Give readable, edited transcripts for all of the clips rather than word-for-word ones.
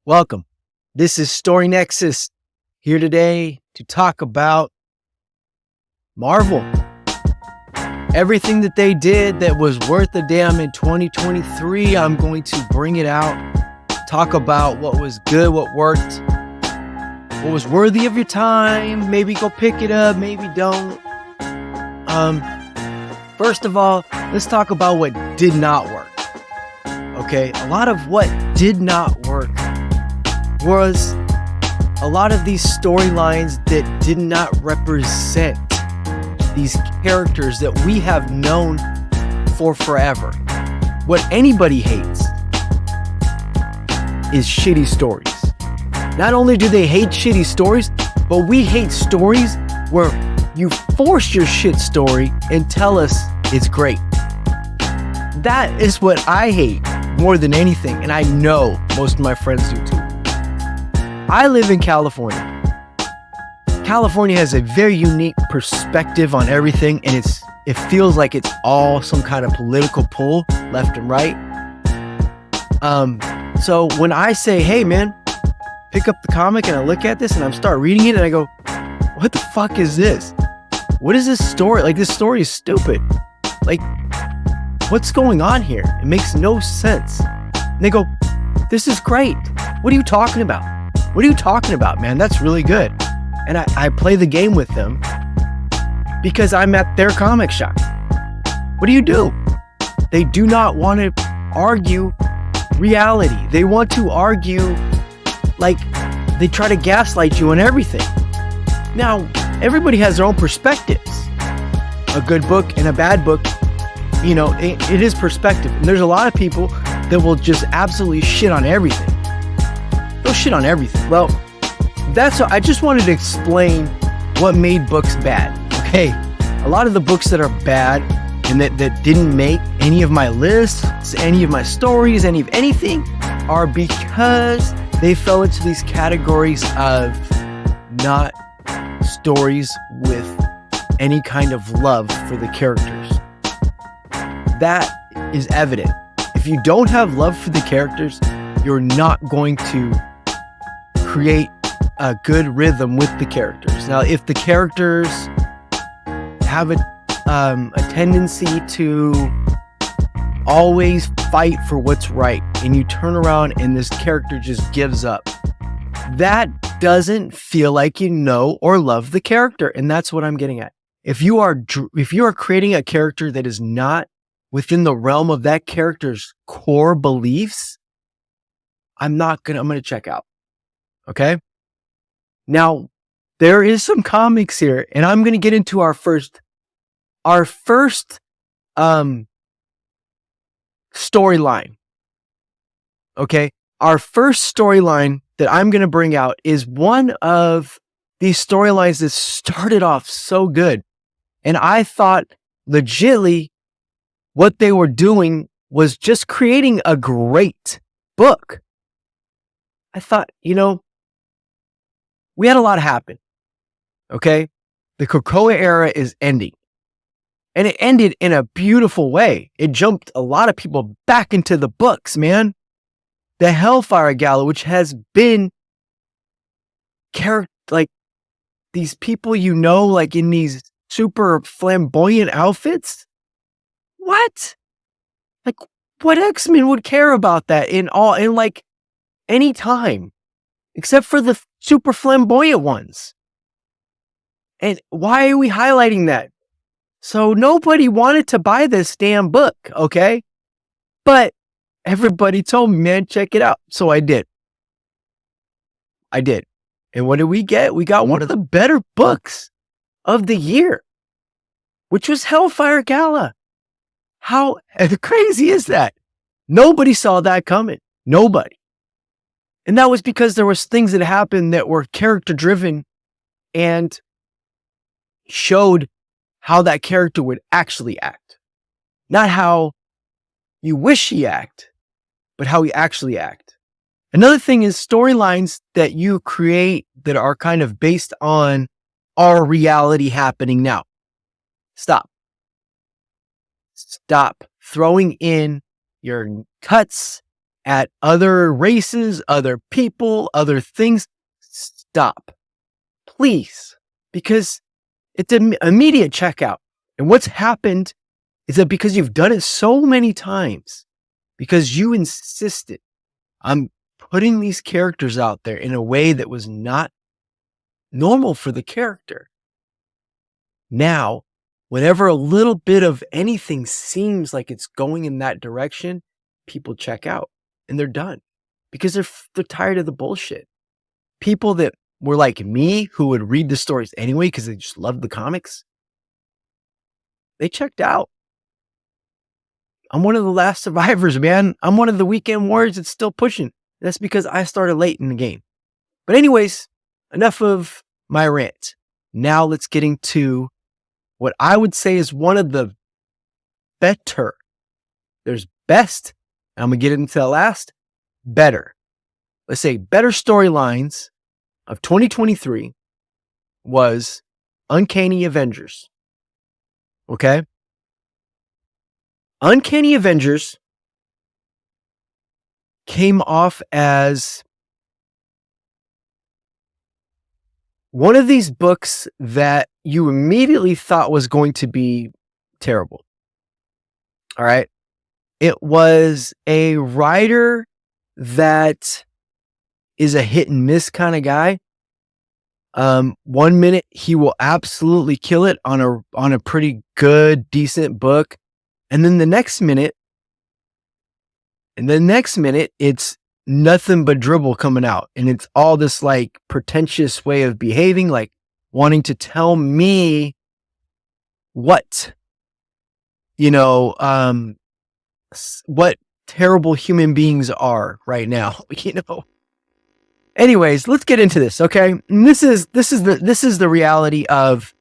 Welcome. This is Story Nexus, here today to talk about Marvel. Everything that they did that was worth a damn in 2023, I'm going to bring it out, talk about what was good, what worked, what was worthy of your time. Maybe go pick it up, maybe don't. First of all, let's talk about what did not work. Okay, a lot of what did not work was a lot of these storylines that did not represent these characters that we have known for forever. What anybody hates is shitty stories. Not only do they hate shitty stories, but we hate stories where you force your shit story and tell us it's great. That is what I hate more than anything, and I know most of my friends do too. I live in California. California has a very unique perspective on everything, and it feels like it's all some kind of political pull left and right. So when I say, hey man, pick up the comic, and I look at this and I start reading it and I go, what the fuck is this? What is this story? Like, this story is stupid. Like, what's going on here? It makes no sense. And they go, this is great. What are you talking about? What are you talking about, man? That's really good. And I play the game with them because I'm at their comic shop. What do you do? They do not want to argue reality. They want to argue, like, they try to gaslight you on everything. Now, everybody has their own perspectives. A good book and a bad book, you know, it is perspective. And there's a lot of people that will just absolutely shit on everything. They'll shit on everything. Well, I just wanted to explain what made books bad. Okay, a lot of the books that are bad and that didn't make any of my lists, any of my stories, any of anything, are because they fell into these categories of not stories with any kind of love for the characters. That is evident. If you don't have love for the characters, you're not going to create a good rhythm with the characters. Now, if the characters have a tendency to always fight for what's right, and you turn around and this character just gives up, that doesn't feel like you know or love the character. And that's what I'm getting at. If you are creating a character that is not within the realm of that character's core beliefs, I'm going to check out. Okay? Now, there is some comics here, and I'm going to get into our first storyline. Okay? Our first storyline that I'm going to bring out is one of these storylines that started off so good. And I thought legitimately what they were doing was just creating a great book. I thought, we had a lot happen. Okay? The Krakoa era is ending. And it ended in a beautiful way. It jumped a lot of people back into the books, man. The Hellfire Gala, which has been like these people like in these super flamboyant outfits. What? Like, what X-Men would care about that in like any time, except for the super flamboyant ones? And why are we highlighting that? So nobody wanted to buy this damn book, okay? But everybody told me, man, check it out. So I did. And what did we get? We got one of the better books of the year, which was Hellfire Gala. How crazy is that? Nobody saw that coming. Nobody. And that was because there was things that happened that were character driven and showed how that character would actually act. Not how you wish he act, but how he actually act. Another thing is storylines that you create that are kind of based on our reality happening now. Stop throwing in your cuts at other races, other people, other things. Stop, please, because it's an immediate checkout. And what's happened is that because you've done it so many times, because you insisted on putting these characters out there in a way that was not normal for the character. Now, whenever a little bit of anything seems like it's going in that direction, people check out and they're done because they're tired of the bullshit. People that were like me, who would read the stories anyway because they just loved the comics, they checked out. I'm one of the last survivors, man. I'm one of the weekend warriors that's still pushing. That's because I started late in the game. But anyways, enough of my rant. Now let's get into what I would say is one of the better. There's best. I'm going to get into the last. Better. Let's say better storylines of 2023 was Uncanny Avengers. Okay? Uncanny Avengers came off as one of these books that you immediately thought was going to be terrible. All right. It was a writer that is a hit and miss kind of guy. 1 minute he will absolutely kill it on a pretty good, decent book. And then the next minute, it's nothing but dribble coming out. And it's all this like pretentious way of behaving, like wanting to tell me what, what terrible human beings are right now, Anyways, let's get into this, okay? And this is the reality of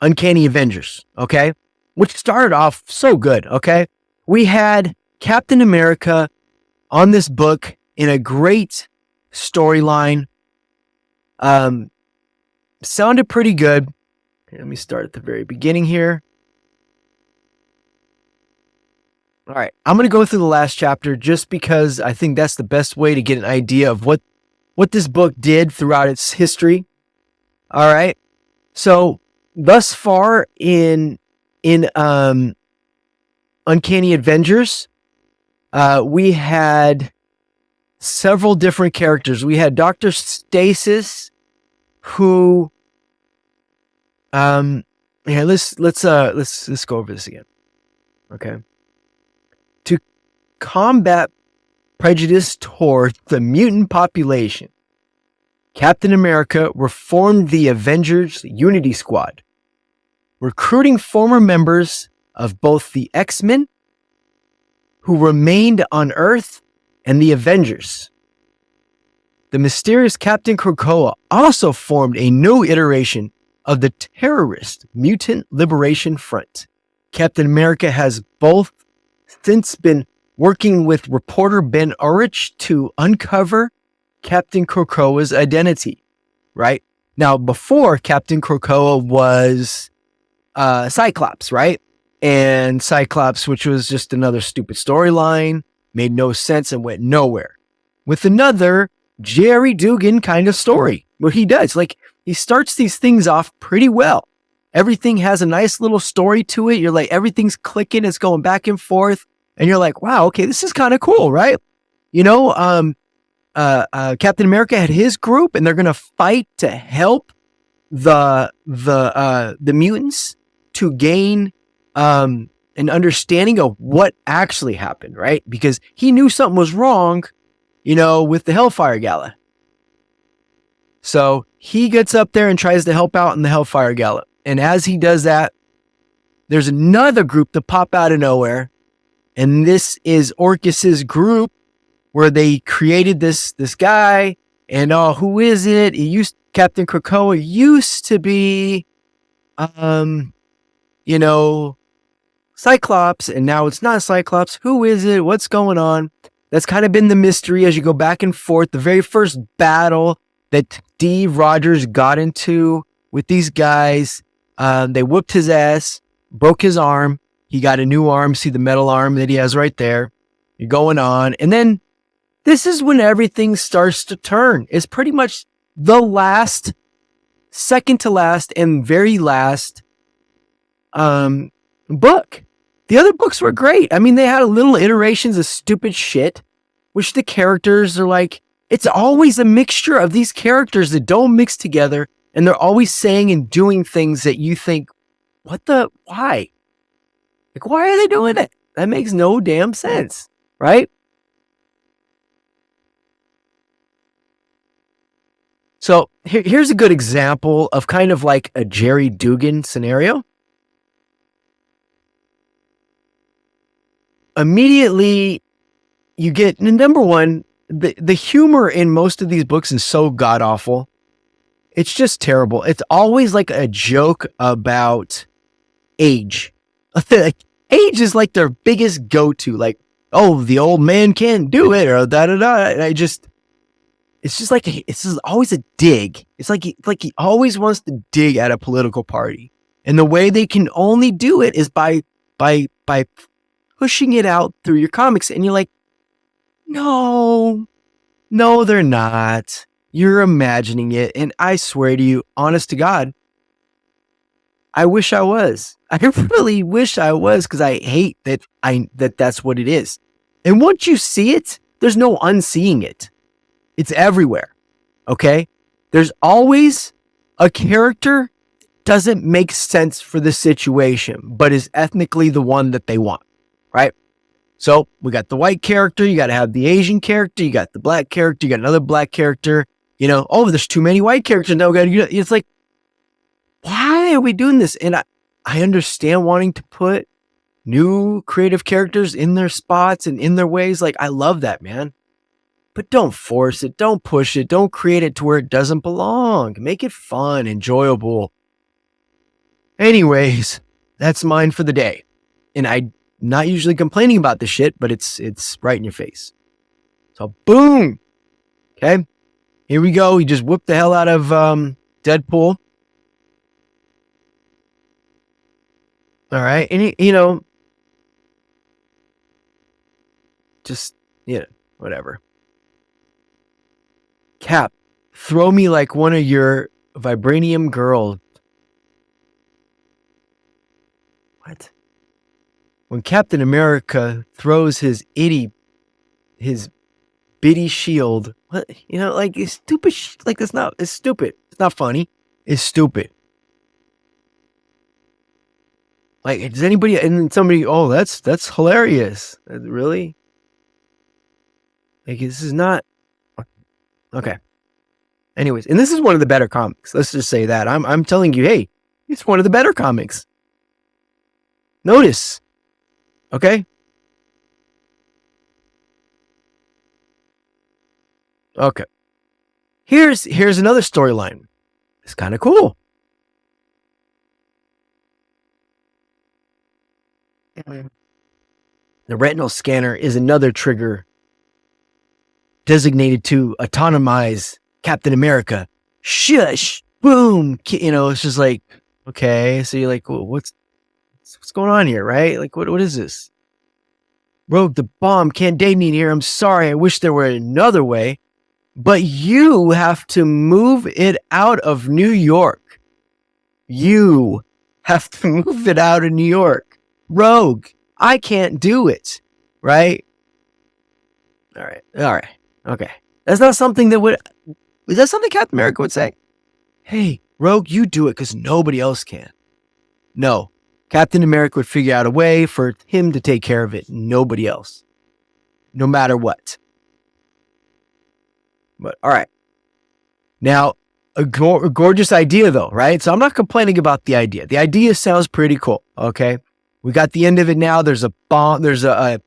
Uncanny Avengers, okay? Which started off so good, okay? We had Captain America on this book in a great storyline. Sounded pretty good. Okay, let me start at the very beginning here. All right, I'm going to go through the last chapter just because I think that's the best way to get an idea of what this book did throughout its history. All right. So thus far in Uncanny Avengers, we had several different characters. We had Dr. Stasis, who let's go over this again. Okay. To combat prejudice toward the mutant population, Captain America reformed the Avengers Unity Squad, recruiting former members of both the X-Men who remained on Earth and the Avengers. The mysterious Captain Krakoa also formed a new iteration of the terrorist Mutant Liberation Front. Captain America has both since been working with reporter Ben Urich to uncover Captain Krakoa's identity, right? Now, before Captain Krakoa was Cyclops, right? And Cyclops, which was just another stupid storyline, made no sense and went nowhere. With another Jerry Dugan kind of story, what he does, like he starts these things off pretty well. Everything has a nice little story to it. You're like, everything's clicking, it's going back and forth. And you're like, wow, okay, this is kind of cool, right? Captain America had his group and they're going to fight to help the mutants to gain an understanding of what actually happened, right? Because he knew something was wrong, with the Hellfire Gala. So he gets up there and tries to help out in the Hellfire Gala. And as he does that, there's another group to pop out of nowhere. And this is Orcus's group where they created this guy. And who is it? Captain Krakoa used to be, Cyclops, and now it's not Cyclops. Who is it? What's going on? That's kind of been the mystery as you go back and forth. The very first battle that Steve Rogers got into with these guys, they whooped his ass, broke his arm, He got a new arm. See the metal arm that he has right there. You're going on. And then this is when everything starts to turn. It's pretty much the last, second to last, and very last book. The other books were great. I mean, they had little iterations of stupid shit, which the characters are like, it's always a mixture of these characters that don't mix together, and they're always saying and doing things that you think, why? Like, why are they doing it? That makes no damn sense, right? So here's a good example of kind of like a Jerry Dugan scenario. Immediately, you get, number one, the humor in most of these books is so god awful. It's just terrible. It's always like a joke about age. Age is like their biggest go-to. Like, oh, the old man can't do it, or da-da-da. And it's just like, it's just always a dig. It's like he always wants to dig at a political party. And the way they can only do it is by pushing it out through your comics. And you're like, no, they're not. You're imagining it. And I swear to you, honest to God, I wish I was. I really wish I was, because I hate that's what it is. And once you see it, there's no unseeing it. It's everywhere. Okay? There's always a character doesn't make sense for the situation, but is ethnically the one that they want. Right? So we got the white character, you got to have the Asian character, you got the black character, you got another black character, oh, there's too many white characters. Now it's like, why are we doing this? And I understand wanting to put new creative characters in their spots and in their ways. Like, I love that, man. But don't force it. Don't push it. Don't create it to where it doesn't belong. Make it fun, enjoyable. Anyways, that's mine for the day. And I'm not usually complaining about the shit, but it's right in your face. So boom. Okay. Here we go. He just whooped the hell out of Deadpool. All right. And whatever. Cap, throw me like one of your vibranium girls. What? When Captain America throws his bitty shield, what? Like, it's stupid. Like, it's stupid. It's not funny. It's stupid. Like, does anybody, and somebody, oh, that's hilarious. Really? Like, this is not, okay. Anyways, and this is one of the better comics. Let's just say that. I'm telling you, hey, it's one of the better comics. Notice. Okay? Okay. Here's another storyline. It's kind of cool. The retinal scanner is another trigger designated to autonomize Captain America. Shush! Boom! It's just like, okay. So you're like, well, what's going on here, right? Like, what is this? Rogue, the bomb can't detonate here. I'm sorry. I wish there were another way. But you have to move it out of New York. You have to move it out of New York. Rogue, I can't do it. Right? All right. Okay. That's not something is that something Captain America would say? Hey, Rogue, you do it because nobody else can. No. Captain America would figure out a way for him to take care of it. Nobody else. No matter what. But, all right. Now, a gorgeous idea, though, right? So I'm not complaining about the idea. The idea sounds pretty cool, okay? We got the end of it now. There's a bomb. There's a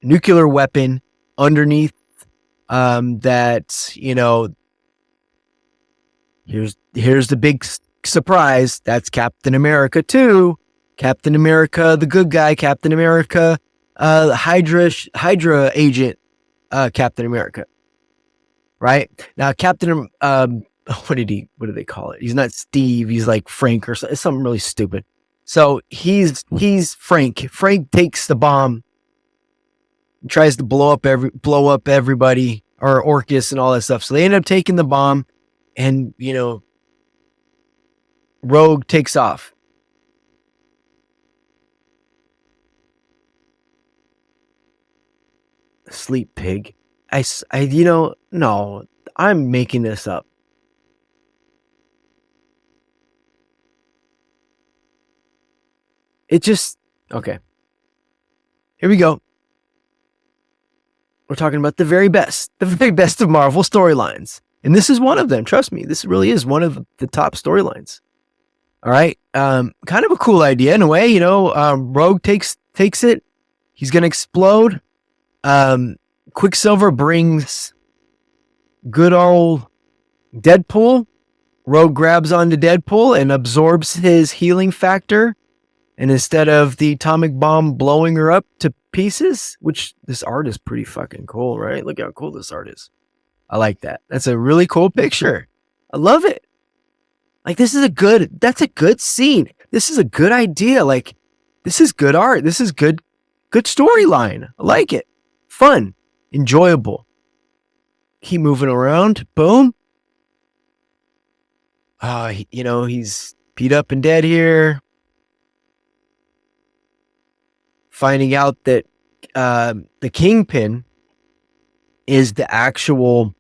nuclear weapon underneath that, here's the big surprise. That's Captain America too. Captain America, the good guy, Captain America, Hydra agent, Captain America. Right? Now, Captain, what do they call it? He's not Steve. He's like Frank or something really stupid. So he's Frank. Frank takes the bomb, tries to blow up everybody, or Orcus and all that stuff. So they end up taking the bomb, and Rogue takes off. Sleep pig. No, I'm making this up. It just, okay. Here we go. We're talking about the very best of Marvel storylines. And this is one of them. Trust me, this really is one of the top storylines. All right. Kind of a cool idea in a way, Rogue takes it. He's going to explode. Quicksilver brings good old Deadpool. Rogue grabs onto Deadpool and absorbs his healing factor. And instead of the atomic bomb blowing her up to pieces, which this art is pretty fucking cool, right? Look how cool this art is. I like that. That's a really cool picture. I love it. Like, that's a good scene. This is a good idea. Like, this is good art. This is good storyline. I like it. Fun. Enjoyable. Keep moving around. Boom. He's beat up and dead here. Finding out that the Kingpin is the actual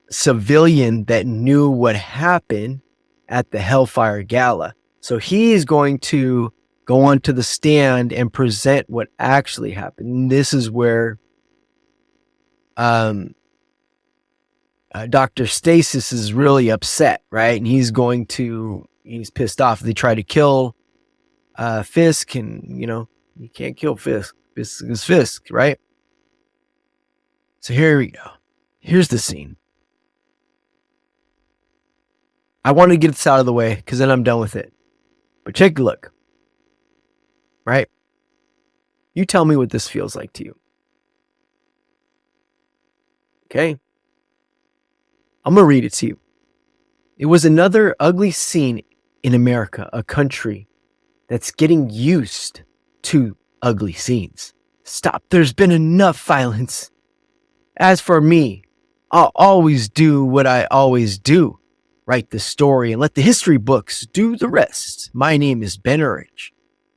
civilian that knew what happened at the Hellfire Gala. So he's going to go onto the stand and present what actually happened. And this is where Dr. Stasis is really upset, right? And he's pissed off. They try to kill Fisk, and you can't kill Fisk. Fisk is Fisk, right? So here we go. Here's the scene. I want to get this out of the way because then I'm done with it. But take a look. Right? You tell me what this feels like to you. Okay? I'm going to read it to you. It was another ugly scene in America, a country that's getting used to ugly scenes. Stop. There's been enough violence. As for me, I'll always do what I always do. Write the story and let the history books do the rest. My name is Ben Urich,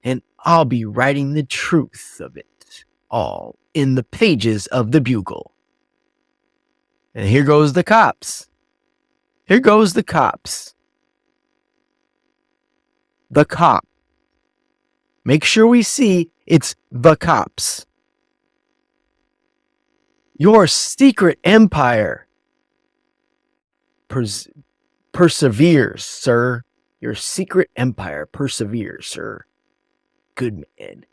and I'll be writing the truth of it all in the pages of the Bugle. And here goes the cops. Here goes the cops. The cop. Make sure we see it's the cops. Your secret empire perseveres, sir. Your secret empire perseveres, sir. Good man.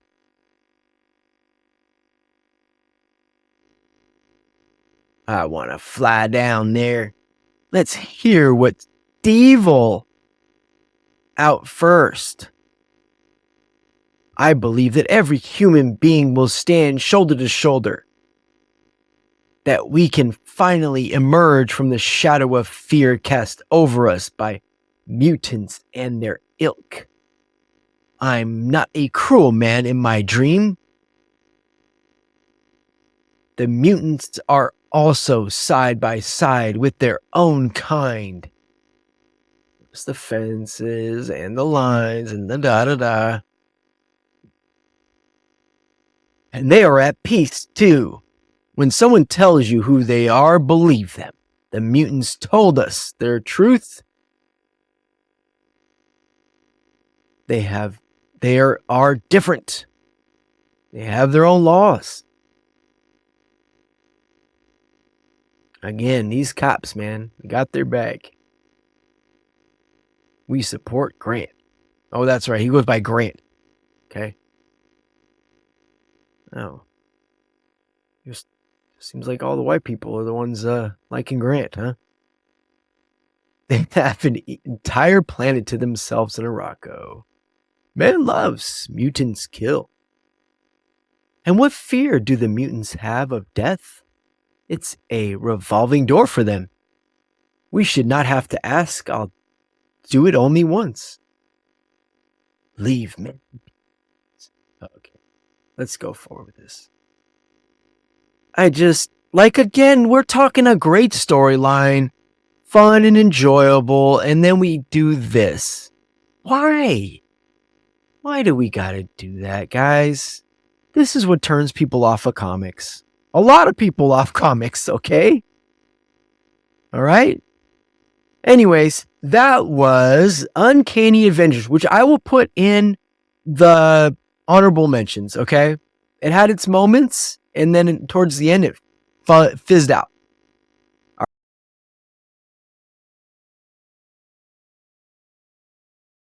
I want to fly down there. Let's hear what's evil out first. I believe that every human being will stand shoulder to shoulder. That we can finally emerge from the shadow of fear cast over us by mutants and their ilk. I'm not a cruel man in my dream. The mutants are also side by side with their own kind. There's the fences and the lines and the da-da-da. And they are at peace too. When someone tells you who they are, believe them. The mutants told us their truth. They are different. They have their own laws. Again, these cops, man, got their back. We support Grant. Oh, that's right. He goes by Grant. Okay. Oh. Just seems like all the white people are the ones liking Grant, huh? They have an entire planet to themselves in Arakko. Man loves, mutants kill. And what fear do the mutants have of death? It's a revolving door for them. We should not have to ask. I'll do it only once. Leave me. Okay, let's go forward with this. I just, like, again, we're talking a great storyline, fun and enjoyable, and then we do this. Why? Why do we gotta do that, guys? This is what turns people off of comics. A lot of people off comics, okay? All right? Anyways, that was Uncanny Avengers, which I will put in the honorable mentions, okay? It had its moments, and then towards the end, it fizzed out.